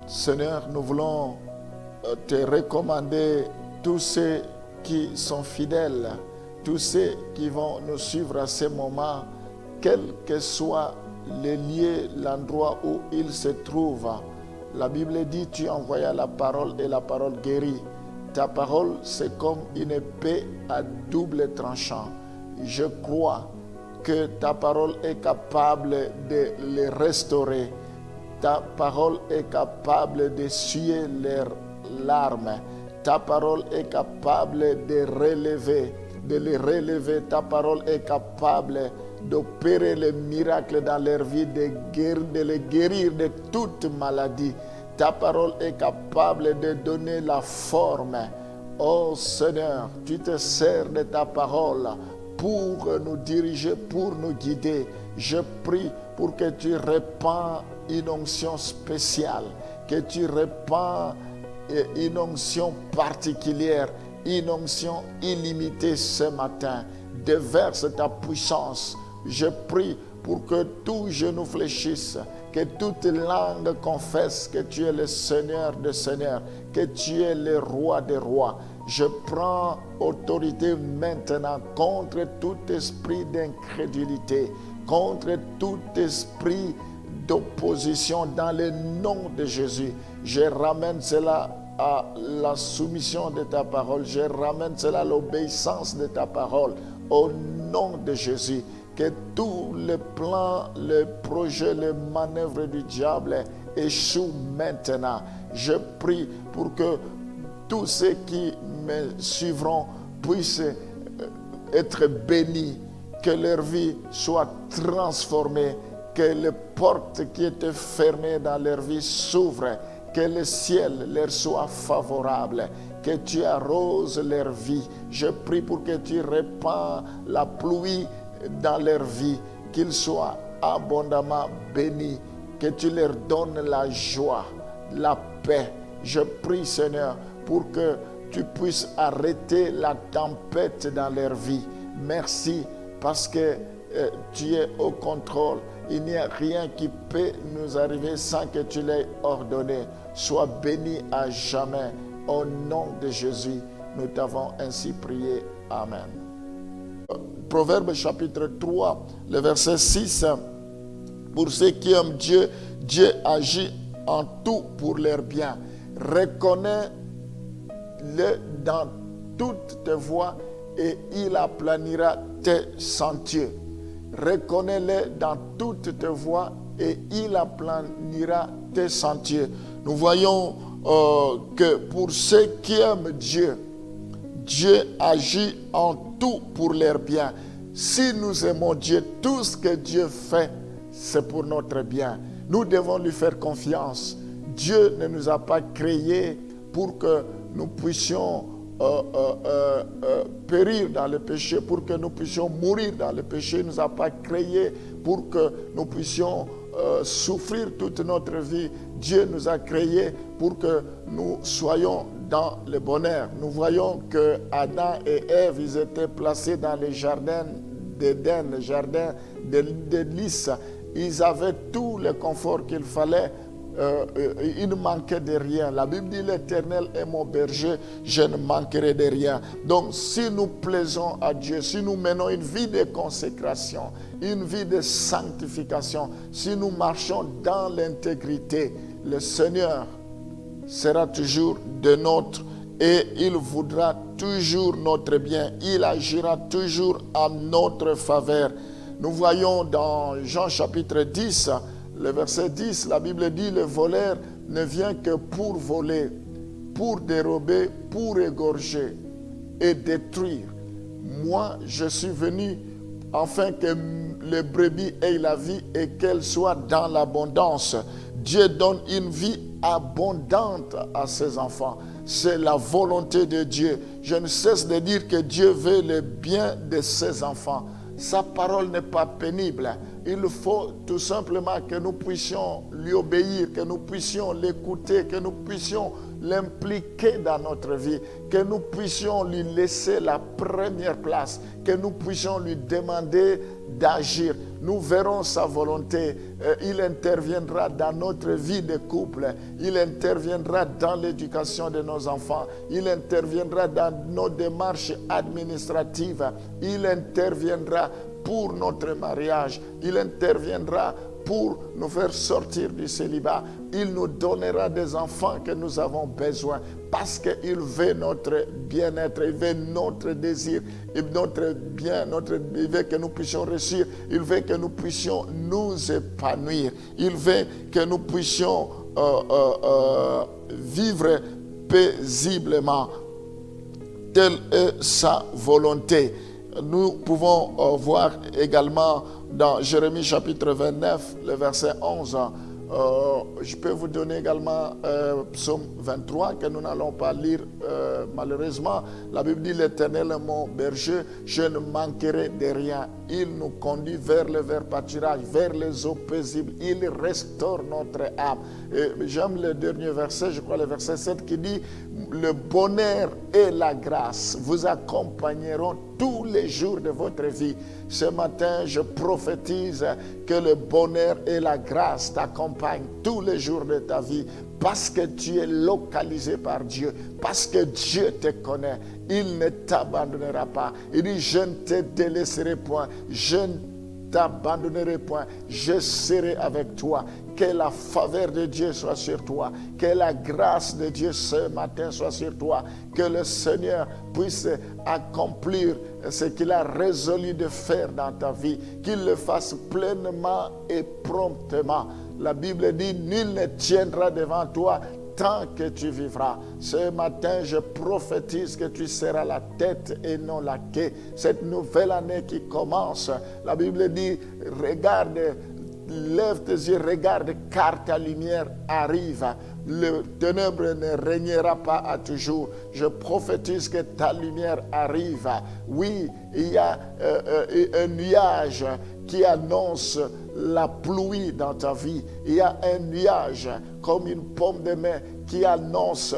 Seigneur, nous voulons te recommander tous ceux qui sont fidèles, tous ceux qui vont nous suivre à ce moment, quel que soit le lieu, l'endroit où ils se trouvent. La Bible dit, tu envoyas la parole et la parole guérit. Ta parole, c'est comme une épée à double tranchant. Je crois que ta parole est capable de les restaurer. Ta parole est capable d'essuyer leurs larmes. Ta parole est capable de les relever. Ta parole est capable d'opérer les miracles dans leur vie, de les guérir de toute maladie. Ta parole est capable de donner la forme. Oh Seigneur, tu te sers de ta parole pour nous diriger, pour nous guider. Je prie pour que tu répands une onction spéciale, que tu répands une onction particulière, une onction illimitée ce matin. Déverse ta puissance. Je prie pour que tout genou fléchisse, que toute langue confesse que tu es le Seigneur des Seigneurs, que tu es le Roi des Rois. Je prends autorité maintenant contre tout esprit d'incrédulité, contre tout esprit d'opposition dans le nom de Jésus. Je ramène cela à la soumission de ta parole. Je ramène cela à l'obéissance de ta parole. Au nom de Jésus, que tous les plans, les projets, les manœuvres du diable échouent maintenant. Je prie pour que tous ceux qui me suivront puissent être bénis, que leur vie soit transformée, que les portes qui étaient fermées dans leur vie s'ouvrent, que le ciel leur soit favorable, que tu arroses leur vie. Je prie pour que tu répands la pluie dans leur vie, qu'ils soient abondamment bénis, que tu leur donnes la joie, la paix. Je prie, Seigneur, pour que tu puisses arrêter la tempête dans leur vie. Merci parce que tu es au contrôle. Il n'y a rien qui peut nous arriver sans que tu l'aies ordonné. Sois béni à jamais. Au nom de Jésus, nous t'avons ainsi prié. Amen. Proverbe chapitre 3, le verset 6. Pour ceux qui aiment Dieu, Dieu agit en tout pour leur bien. Reconnais-le dans toutes tes voies et il aplanira tes sentiers. Reconnais-le dans toutes tes voies et il aplanira tes sentiers. Nous voyons que pour ceux qui aiment Dieu, Dieu agit en tout pour leur bien. Si nous aimons Dieu, tout ce que Dieu fait, c'est pour notre bien. Nous devons lui faire confiance. Dieu ne nous a pas créés pour que nous puissions périr dans le péché, pour que nous puissions mourir dans le péché. Il ne nous a pas créés pour que nous puissions souffrir toute notre vie. Dieu nous a créés pour que nous soyons dans le bonheur. Nous voyons que Adam et Ève, ils étaient placés dans le jardin d'Éden, le jardin de Lys. Ils avaient tout le confort qu'il fallait. Il ne manquait de rien. La Bible dit, l'Éternel est mon berger, je ne manquerai de rien. Donc si nous plaisons à Dieu, si nous menons une vie de consécration, une vie de sanctification, si nous marchons dans l'intégrité, le Seigneur sera toujours de notre et il voudra toujours notre bien. Il agira toujours en notre faveur. Nous voyons dans Jean chapitre 10, le verset 10, la Bible dit, le voleur ne vient que pour voler, pour dérober, pour égorger et détruire. Moi, je suis venu afin que les brebis aient la vie et qu'elles soient dans l'abondance. Dieu donne une vie abondante à ses enfants. C'est la volonté de Dieu. Je ne cesse de dire que Dieu veut le bien de ses enfants. Sa parole n'est pas pénible. Il faut tout simplement que nous puissions lui obéir, que nous puissions l'écouter, que nous puissions l'impliquer dans notre vie, que nous puissions lui laisser la première place, que nous puissions lui demander d'agir. Nous verrons sa volonté. Il interviendra dans notre vie de couple. Il interviendra dans l'éducation de nos enfants. Il interviendra dans nos démarches administratives. Il interviendra pour notre mariage. Il interviendra pour nous faire sortir du célibat. Il nous donnera des enfants que nous avons besoin parce qu'il veut notre bien-être, il veut notre désir, notre bien, il veut que nous puissions réussir, il veut que nous puissions nous épanouir, il veut que nous puissions vivre paisiblement. Telle est sa volonté. Nous pouvons voir également dans Jérémie chapitre 29, le verset 11. Je peux vous donner également Psaume 23 que nous n'allons pas lire malheureusement. La Bible dit: l'Éternel est mon berger, je ne manquerai de rien. Il nous conduit vers le vert pâturage, vers les eaux paisibles. Il restaure notre âme. Et j'aime le dernier verset, je crois le verset 7 qui dit: le bonheur et la grâce vous accompagneront tous les jours de votre vie. Ce matin, je prophétise que le bonheur et la grâce t'accompagnent tous les jours de ta vie parce que tu es localisé par Dieu, parce que Dieu te connaît. Il ne t'abandonnera pas. Il dit: je ne te délaisserai point, je ne t'abandonnerai point, je serai avec toi. Que la faveur de Dieu soit sur toi, que la grâce de Dieu ce matin soit sur toi, que le Seigneur puisse accomplir ce qu'il a résolu de faire dans ta vie, qu'il le fasse pleinement et promptement. La Bible dit: nul ne tiendra devant toi tant que tu vivras. Ce matin, je prophétise que tu seras la tête et non la queue. Cette nouvelle année qui commence, la Bible dit: regarde, lève tes yeux, regarde, car ta lumière arrive. Le ténèbre ne régnera pas à toujours. Je prophétise que ta lumière arrive. Oui, il y a un nuage qui annonce la pluie dans ta vie. Il y a un nuage comme une paume de main qui annonce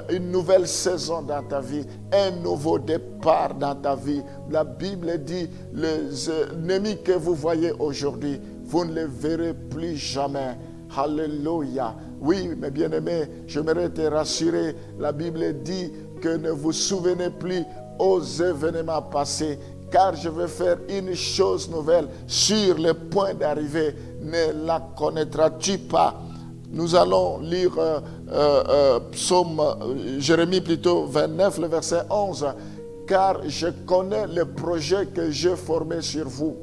une nouvelle saison dans ta vie, un nouveau départ dans ta vie. La Bible dit: les ennemis que vous voyez aujourd'hui, vous ne les verrez plus jamais. Alléluia. Oui, mes bien-aimés, j'aimerais te rassurer. La Bible dit que ne vous souvenez plus aux événements passés, car je vais faire une chose nouvelle sur le point d'arriver. Ne la connaîtras-tu pas? Nous allons lire Jérémie plutôt 29, le verset 11. Car je connais le projet que j'ai formé sur vous.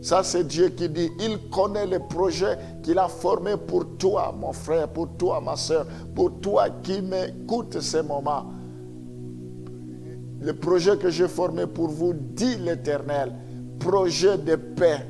Ça, c'est Dieu qui dit. Il connaît le projet qu'il a formé pour toi, mon frère, pour toi, ma soeur, pour toi qui m'écoute ces moments. Le projet que j'ai formé pour vous, dit l'Éternel, projet de paix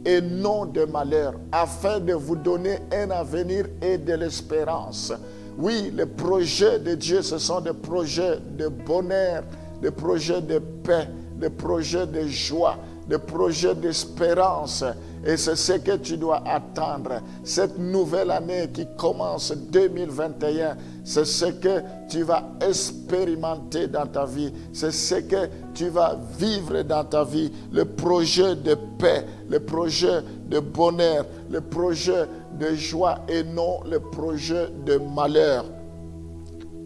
et non de malheur, afin de vous donner un avenir et de l'espérance. Oui, les projets de Dieu, ce sont des projets de bonheur, des projets de paix, des projets de joie, des projets d'espérance. Et c'est ce que tu dois attendre. Cette nouvelle année qui commence 2021, c'est ce que tu vas expérimenter dans ta vie. C'est ce que tu vas vivre dans ta vie. Le projet de paix, le projet de bonheur, le projet de joie et non le projet de malheur.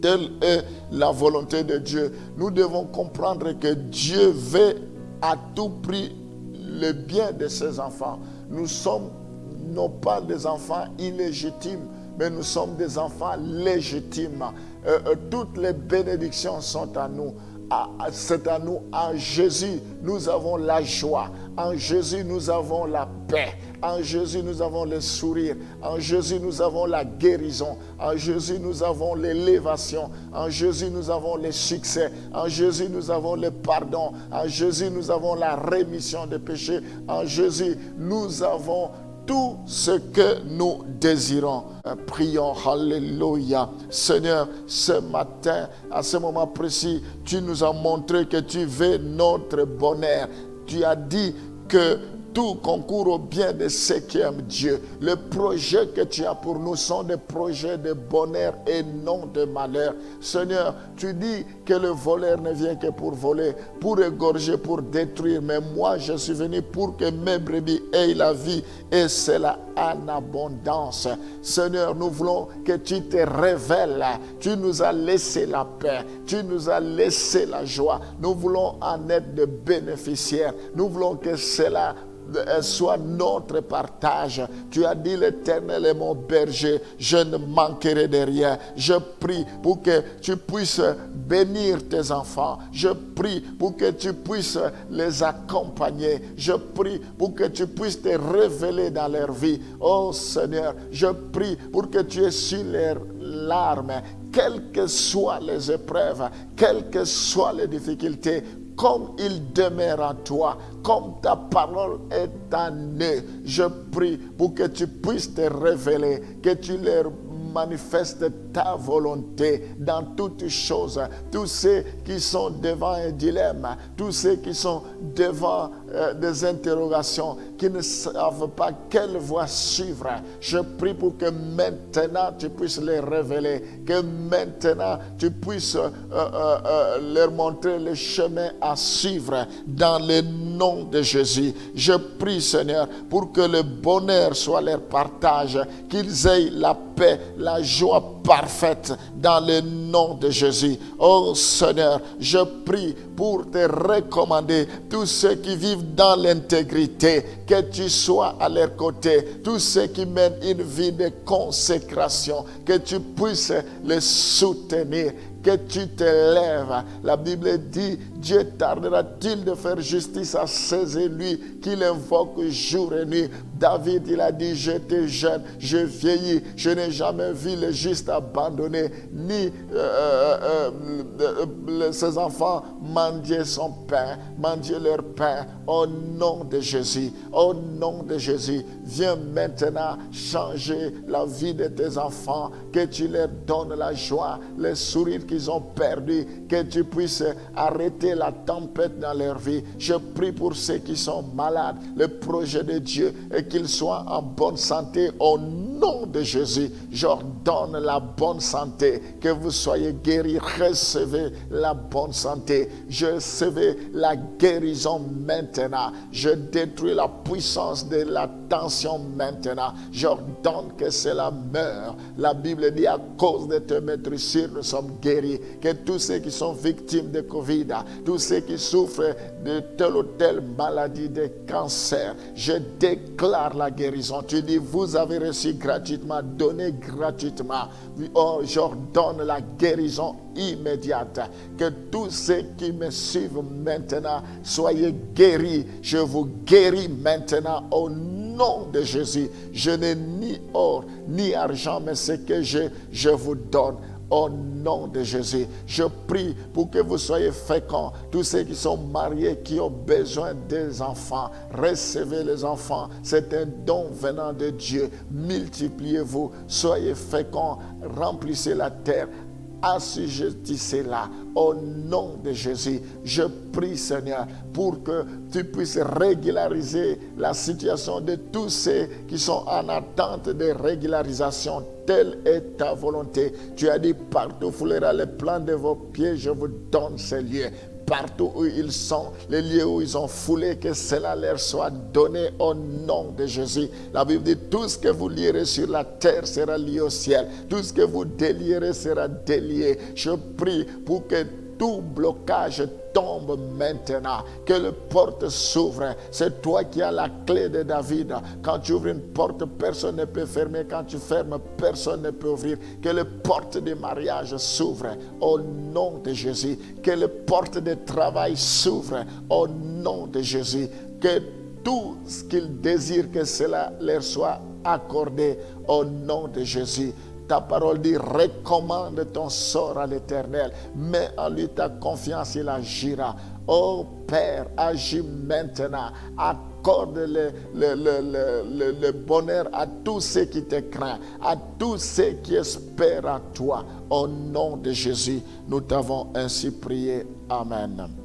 Telle est la volonté de Dieu. Nous devons comprendre que Dieu veut à tout prix le bien de ses enfants. Nous sommes non pas des enfants illégitimes, mais nous sommes des enfants légitimes. Toutes les bénédictions sont à nous. C'est à nous. En Jésus, nous avons la joie. En Jésus, nous avons la paix. En Jésus, nous avons le sourire. En Jésus, nous avons la guérison. En Jésus, nous avons l'élévation. En Jésus, nous avons le succès. En Jésus, nous avons le pardon. En Jésus, nous avons la rémission des péchés. En Jésus, nous avons tout ce que nous désirons. Prions, alléluia. Seigneur, ce matin, à ce moment précis, tu nous as montré que tu veux notre bonheur. Tu as dit que tout concourt au bien de ceux qui aiment Dieu. Les projets que tu as pour nous sont des projets de bonheur et non de malheur. Seigneur, tu dis que le voleur ne vient que pour voler, pour égorger, pour détruire. Mais moi, je suis venu pour que mes brebis aient la vie et cela en abondance. Seigneur, nous voulons que tu te révèles. Tu nous as laissé la paix. Tu nous as laissé la joie. Nous voulons en être de bénéficiaires. Nous voulons que cela soit notre partage. Tu as dit: l'Éternel est mon berger, je ne manquerai de rien. Je prie pour que tu puisses bénir tes enfants. Je prie pour que tu puisses les accompagner. Je prie pour que tu puisses te révéler dans leur vie. Oh Seigneur, je prie pour que tu essuies leurs larmes, quelles que soient les épreuves, quelles que soient les difficultés. Comme ils demeurent en toi, comme ta parole est en eux, je prie pour que tu puisses te révéler, que tu leur manifestes ta volonté dans toutes choses. Tous ceux qui sont devant un dilemme, tous ceux qui sont devant des interrogations, qui ne savent pas quelle voie suivre, je prie pour que maintenant tu puisses les révéler, que maintenant tu puisses leur montrer le chemin à suivre dans le nom de Jésus. Je prie, Seigneur, pour que le bonheur soit leur partage, qu'ils aient la paix, la joie parfaite dans le nom de Jésus. Oh Seigneur, je prie pour te recommander tous ceux qui vivent dans l'intégrité, que tu sois à leur côté, tous ceux qui mènent une vie de consécration, que tu puisses les soutenir, que tu te lèves. La Bible dit: Dieu tardera-t-il de faire justice à ses élus qu'il invoque jour et nuit? David, il a dit: j'étais jeune, je vieillis, je n'ai jamais vu le juste abandonné, ni ses enfants mendier son pain, mendier leur pain. Au nom de Jésus, au nom de Jésus, viens maintenant changer la vie de tes enfants, que tu leur donnes la joie, le sourire qu'ils ont perdu, que tu puisses arrêter la tempête dans leur vie. Je prie pour ceux qui sont malades, le projet de Dieu est qu'ils soient en bonne santé au nom de Jésus. Je leur donne la bonne santé, que vous soyez guéris, recevez la bonne santé, je recevez la guérison maintenant. Je détruis la puissance de la tension maintenant. J'ordonne que cela meure. La Bible dit: à cause de tes maîtrisures, nous sommes guéris. Que tous ceux qui sont victimes de Covid, tous ceux qui souffrent de telle ou telle maladie, de cancer, je déclare la guérison. Tu dis: vous avez reçu gratuitement, donné gratuitement. Oh, j'ordonne la guérison immédiate. Que tous ceux qui me suivent maintenant soyez guéris. Je vous guéris maintenant au nom de Jésus. Je n'ai ni or ni argent, mais ce que je vous donne. Au nom de Jésus, je prie pour que vous soyez féconds. Tous ceux qui sont mariés, qui ont besoin des enfants, recevez les enfants. C'est un don venant de Dieu. Multipliez-vous, soyez féconds, remplissez la terre. Assujettissez-la au nom de Jésus. Je prie, Seigneur, pour que tu puisses régulariser la situation de tous ceux qui sont en attente de régularisation. Telle est ta volonté. Tu as dit: partout foulera les plans de vos pieds, je vous donne ces lieux. Partout où ils sont, les lieux où ils ont foulé, que cela leur soit donné au nom de Jésus. La Bible dit: tout ce que vous lierez sur la terre sera lié au ciel. Tout ce que vous délierez sera délié. Je prie pour que tout blocage tombe maintenant, que les portes s'ouvrent. C'est toi qui as la clé de David. Quand tu ouvres une porte, personne ne peut fermer. Quand tu fermes, personne ne peut ouvrir. Que les portes de mariage s'ouvrent au nom de Jésus. Que les portes de travail s'ouvrent au nom de Jésus. Que tout ce qu'ils désirent, que cela leur soit accordé au nom de Jésus. Ta parole dit: recommande ton sort à l'Éternel, mets en lui ta confiance, il agira. Oh Père, agis maintenant, accorde le bonheur à tous ceux qui te craignent, à tous ceux qui espèrent à toi. Au nom de Jésus, nous t'avons ainsi prié. Amen.